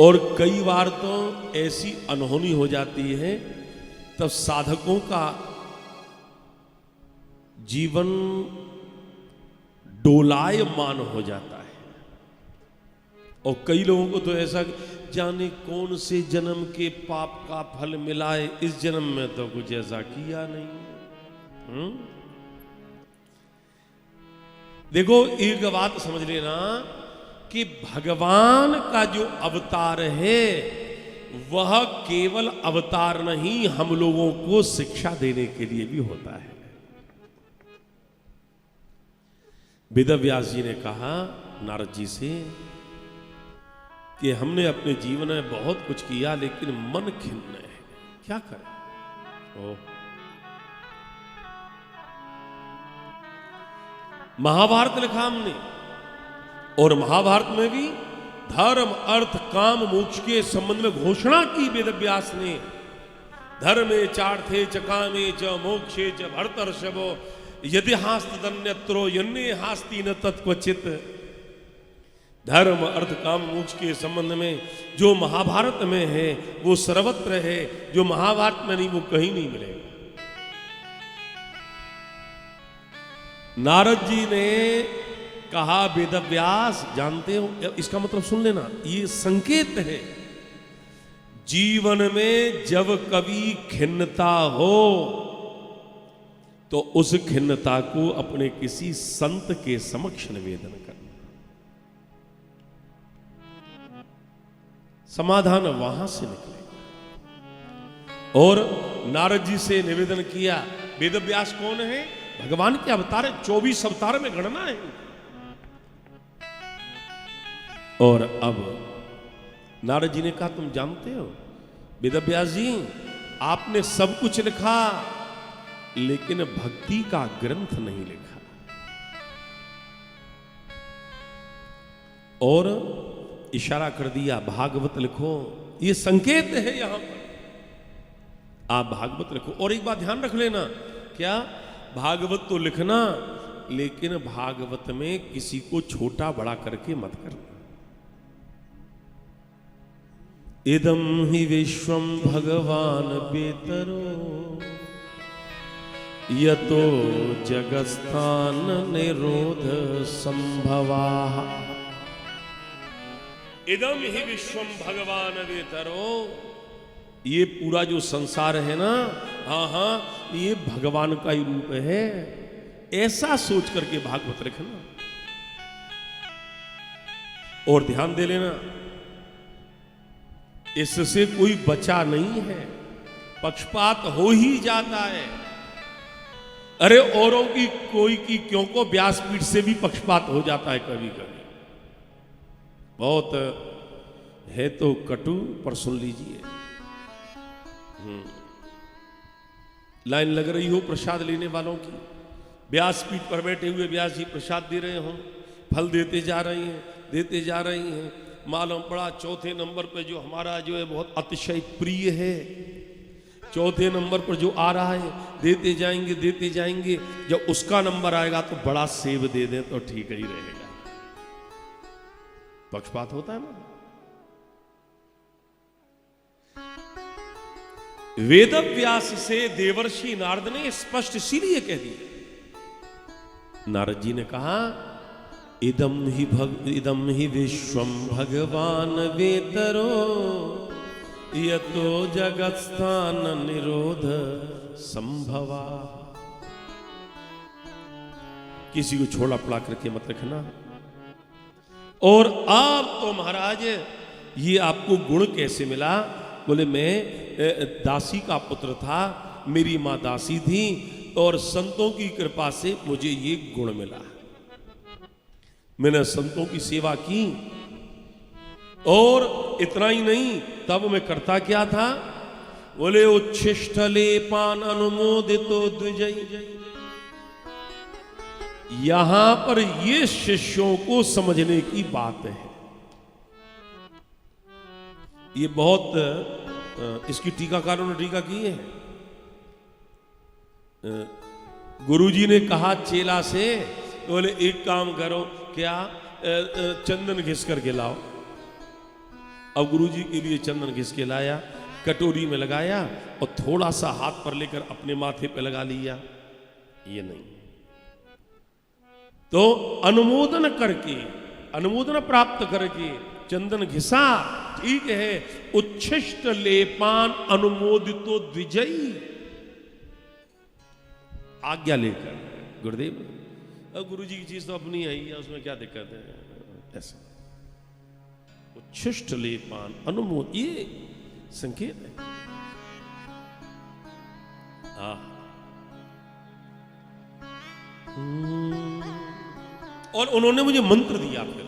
और कई बार तो ऐसी अनहोनी हो जाती है, तब साधकों का जीवन डोलायमान हो जाता है। और कई लोगों को तो ऐसा, जाने कौन से जन्म के पाप का फल मिलाए, इस जन्म में तो कुछ ऐसा किया नहीं। देखो एक बात समझ लेना कि भगवान का जो अवतार है वह केवल अवतार नहीं, हम लोगों को शिक्षा देने के लिए भी होता है। वेदव्यास जी ने कहा नारद जी से कि हमने अपने जीवन में बहुत कुछ किया लेकिन मन खिन्न है, क्या करें। महाभारत लिखा हमने, और महाभारत में भी धर्म अर्थ काम मोक्ष के संबंध में घोषणा की वेदव्यास ने। धर्मे चार्थे च कामे च मोक्षे च भरतर्षभो यदि हास्तन्यत्रो यन्ने हास्ति न तत्क्वचित। धर्म अर्थ काम मोक्ष के संबंध में जो महाभारत में है वो सर्वत्र है, जो महाभारत में नहीं वो कहीं नहीं मिलेगा। नारद जी ने कहा वेदव्यास जानते हो, इसका मतलब सुन लेना, ये संकेत है जीवन में जब कभी खिन्नता हो तो उस खिन्नता को अपने किसी संत के समक्ष निवेदन करना, समाधान वहां से निकलेगा। और नारद जी से निवेदन किया। वेदव्यास कौन है? भगवान के अवतार है, 24 अवतार में गणना है। और अब नारद जी ने कहा तुम जानते हो वेदव्यास जी, आपने सब कुछ लिखा लेकिन भक्ति का ग्रंथ नहीं लिखा। और इशारा कर दिया भागवत लिखो, ये संकेत है यहां पर, आप भागवत लिखो। और एक बात ध्यान रख लेना, क्या? भागवत तो लिखना लेकिन भागवत में किसी को छोटा बड़ा करके मत करना। इदं हि विश्वं भगवान वेतरो यतो जगत्स्थान निरोध संभवा। इदं हि विश्वं भगवान वेतरो, ये पूरा जो संसार है ना, हाँ ये भगवान का ही रूप है, ऐसा सोच करके भागवत लिखना। और ध्यान दे लेना, इससे कोई बचा नहीं है, पक्षपात हो ही जाता है। अरे औरों की कोई की क्यों को व्यासपीठ से भी पक्षपात हो जाता है कभी कभी, बहुत है तो कटु, पर सुन लीजिए। लाइन लग रही हो प्रसाद लेने वालों की, व्यासपीठ पर बैठे हुए व्यास जी प्रसाद दे रहे हो, फल देते जा रही हैं, देते जा रही हैं। मालूम पड़ा चौथे नंबर पे जो हमारा जो है बहुत अतिशय प्रिय है, चौथे नंबर पर जो आ रहा है, देते जाएंगे देते जाएंगे, जब उसका नंबर आएगा तो बड़ा सेब दे दें तो ठीक ही रहेगा। पक्षपात होता है ना। वेदव्यास से देवर्षि नारद ने स्पष्ट इसीलिए कह दिया। नारद जी ने कहा इदम ही विश्वम भगवान वेतरो यतो जगत्स्थान निरोध संभवा। किसी को छोड़ा पड़ा करके मत रखना। और आप तो महाराज ये आपको गुण कैसे मिला? बोले मैं दासी का पुत्र था, मेरी मां दासी थी और संतों की कृपा से मुझे ये गुण मिला। मैंने संतों की सेवा की और इतना ही नहीं, तब मैं करता क्या था? बोले उच्छिष्ट लेपान अनुमोदितो द्विजयी। यहां पर ये शिष्यों को समझने की बात है। ये बहुत इसकी टीकाकारों ने टीका की है। गुरुजी ने कहा चेला से, बोले एक काम करो, क्या चंदन घिस करके लाओ। अब गुरुजी के लिए चंदन घिस के लाया, कटोरी में लगाया और थोड़ा सा हाथ पर लेकर अपने माथे पे लगा लिया। ये नहीं, तो अनुमोदन करके, अनुमोदन प्राप्त करके चंदन घिसा, ठीक है, उच्छिष्ट लेपान अनुमोदितो द्विजयी, आज्ञा लेकर गुरुदेव। अब गुरु जी की चीज तो अपनी है, उसमें क्या दिक्कत है, ऐसा उच्छिष्ट लेपान अनुमोद, ये संकेत है। और उन्होंने मुझे मंत्र दिया, फिर